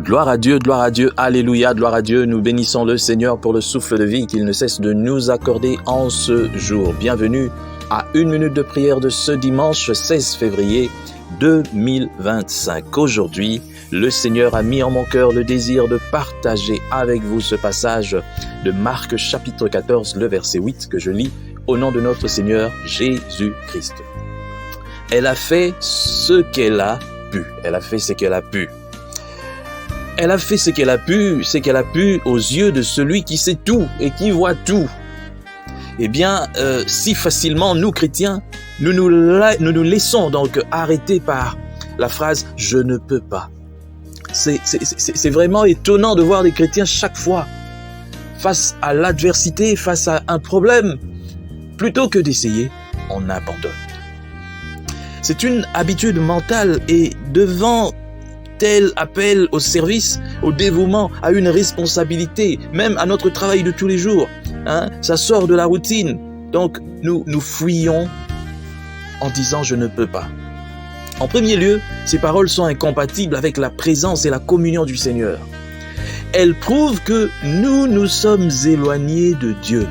Gloire à Dieu, alléluia, gloire à Dieu. Nous bénissons le Seigneur pour le souffle de vie qu'il ne cesse de nous accorder en ce jour. Bienvenue à 1 minute de prière de ce dimanche 16 février 2025. Aujourd'hui, le Seigneur a mis en mon cœur le désir de partager avec vous ce passage de Marc chapitre 14, le verset 8 que je lis au nom de notre Seigneur Jésus-Christ. Elle a fait ce qu'elle a pu. Elle a fait ce qu'elle a pu. Elle a fait ce qu'elle a pu aux yeux de celui qui sait tout et qui voit tout. Eh bien, si facilement, nous chrétiens, nous nous laissons donc arrêter par la phrase « je ne peux pas ». C'est vraiment étonnant de voir des chrétiens chaque fois, face à l'adversité, face à un problème, plutôt que d'essayer, on abandonne. C'est une habitude mentale et devant tel appel au service, au dévouement, à une responsabilité, même à notre travail de tous les jours. Ça sort de la routine. Donc, nous fuyons en disant « je ne peux pas ». En premier lieu, ces paroles sont incompatibles avec la présence et la communion du Seigneur. Elles prouvent que nous sommes éloignés de Dieu.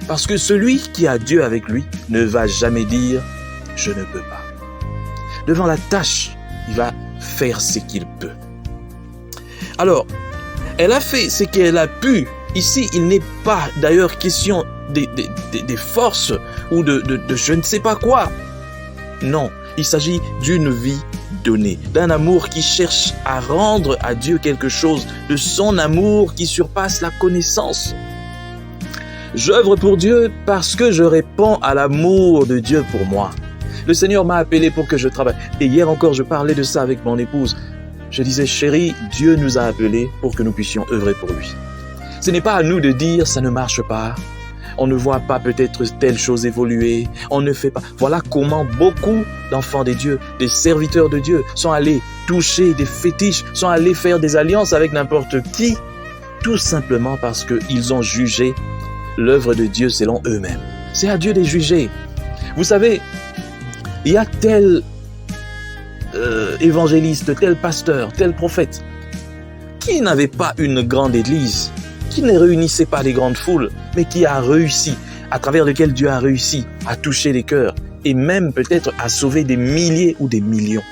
Parce que celui qui a Dieu avec lui ne va jamais dire « je ne peux pas ». Devant la tâche, il va faire ce qu'il peut. Alors, elle a fait ce qu'elle a pu. Ici, il n'est pas d'ailleurs question des forces ou de je ne sais pas quoi. Non, il s'agit d'une vie donnée, d'un amour qui cherche à rendre à Dieu quelque chose, de son amour qui surpasse la connaissance. J'œuvre pour Dieu parce que je réponds à l'amour de Dieu pour moi. Le Seigneur m'a appelé pour que je travaille. Et hier encore, je parlais de ça avec mon épouse. Je disais, chérie, Dieu nous a appelés pour que nous puissions œuvrer pour lui. Ce n'est pas à nous de dire, ça ne marche pas. On ne voit pas peut-être telle chose évoluer. On ne fait pas. Voilà comment beaucoup d'enfants de Dieu, des serviteurs de Dieu, sont allés toucher des fétiches, sont allés faire des alliances avec n'importe qui, tout simplement parce qu'ils ont jugé l'œuvre de Dieu selon eux-mêmes. C'est à Dieu de juger. Vous savez, il y a tel évangéliste, tel pasteur, tel prophète qui n'avait pas une grande église, qui ne réunissait pas des grandes foules, mais qui a réussi, à travers lequel Dieu a réussi à toucher les cœurs et même peut-être à sauver des milliers ou des millions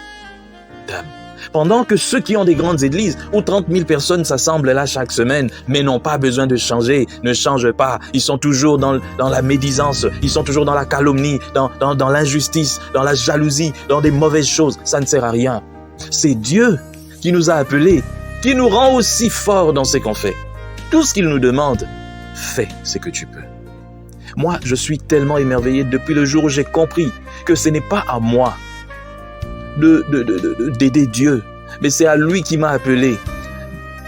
d'âmes. Pendant que ceux qui ont des grandes églises où 30 000 personnes s'assemblent là chaque semaine, mais n'ont pas besoin de changer, ne changent pas, ils sont toujours dans la médisance, ils sont toujours dans la calomnie, dans l'injustice, dans la jalousie, dans des mauvaises choses, ça ne sert à rien. C'est Dieu qui nous a appelés, qui nous rend aussi forts dans ce qu'on fait. Tout ce qu'il nous demande, fais ce que tu peux. Moi, je suis tellement émerveillé depuis le jour où j'ai compris que ce n'est pas à moi d'aider Dieu, mais c'est à lui qui m'a appelé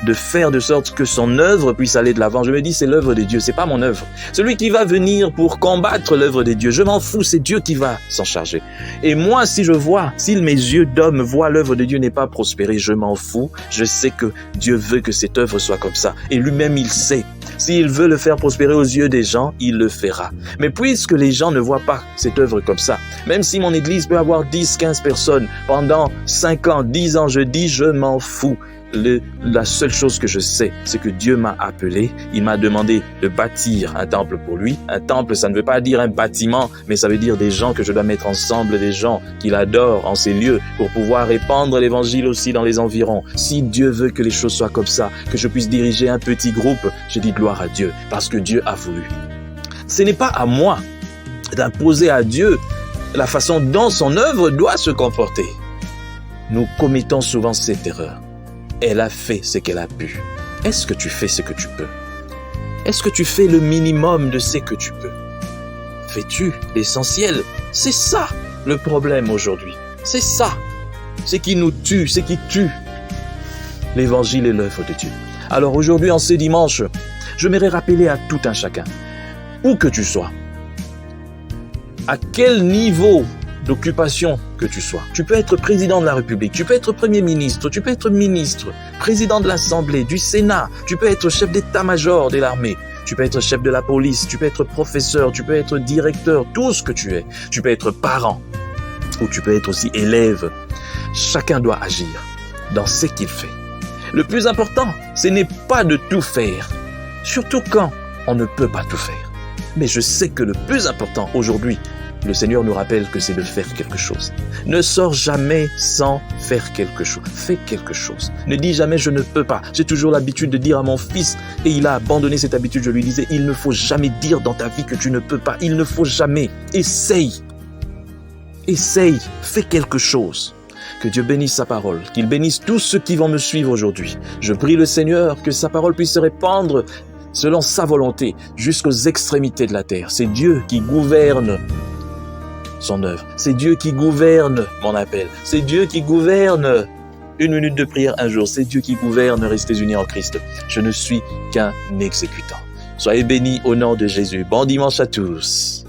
de faire de sorte que son œuvre puisse aller de l'avant. Je me dis, c'est l'œuvre de Dieu, c'est pas mon œuvre. Celui qui va venir pour combattre l'œuvre de Dieu, je m'en fous, c'est Dieu qui va s'en charger. Et moi, si mes yeux d'homme voient l'œuvre de Dieu n'est pas prospérer, je m'en fous. Je sais que Dieu veut que cette œuvre soit comme ça. Et lui-même, il sait. S'il veut le faire prospérer aux yeux des gens, il le fera. Mais puisque les gens ne voient pas cette œuvre comme ça, même si mon église peut avoir 10, 15 personnes pendant 5 ans, 10 ans, je dis, je m'en fous. La seule chose que je sais, c'est que Dieu m'a appelé, il m'a demandé de bâtir un temple pour lui. Un temple, ça ne veut pas dire un bâtiment, mais ça veut dire des gens que je dois mettre ensemble, des gens qu'il adore en ces lieux pour pouvoir répandre l'évangile aussi dans les environs. Si Dieu veut que les choses soient comme ça, que je puisse diriger un petit groupe, je dis gloire à Dieu, parce que Dieu a voulu. Ce n'est pas à moi d'imposer à Dieu la façon dont son œuvre doit se comporter. Nous commettons souvent cette erreur. Elle a fait ce qu'elle a pu. Est-ce que tu fais ce que tu peux? Est-ce que tu fais le minimum de ce que tu peux? Fais-tu l'essentiel? C'est ça le problème aujourd'hui. C'est ça. Ce qui nous tue, ce qui tue l'évangile et l'œuvre de Dieu. Alors aujourd'hui, en ce dimanche, je m'aimerais rappeler à tout un chacun, où que tu sois, à quel niveau d'occupation que tu sois. Tu peux être président de la République, tu peux être premier ministre, tu peux être ministre, président de l'Assemblée, du Sénat, tu peux être chef d'état-major de l'armée, tu peux être chef de la police, tu peux être professeur, tu peux être directeur, tout ce que tu es. Tu peux être parent ou tu peux être aussi élève. Chacun doit agir dans ce qu'il fait. Le plus important, ce n'est pas de tout faire, surtout quand on ne peut pas tout faire. Mais je sais que le plus important aujourd'hui, le Seigneur nous rappelle que c'est de faire quelque chose. Ne sors jamais sans faire quelque chose. Fais quelque chose. Ne dis jamais je ne peux pas. J'ai toujours l'habitude de dire à mon fils, et il a abandonné cette habitude, je lui disais, il ne faut jamais dire dans ta vie que tu ne peux pas. Il ne faut jamais. Essaye. Essaye. Fais quelque chose. Que Dieu bénisse sa parole, qu'il bénisse tous ceux qui vont me suivre aujourd'hui. Je prie le Seigneur que sa parole puisse se répandre selon sa volonté jusqu'aux extrémités de la terre. C'est Dieu qui gouverne son œuvre. C'est Dieu qui gouverne mon appel. C'est Dieu qui gouverne une minute de prière un jour. C'est Dieu qui gouverne Restez unis en Christ. Je ne suis qu'un exécutant. Soyez bénis au nom de Jésus. Bon dimanche à tous.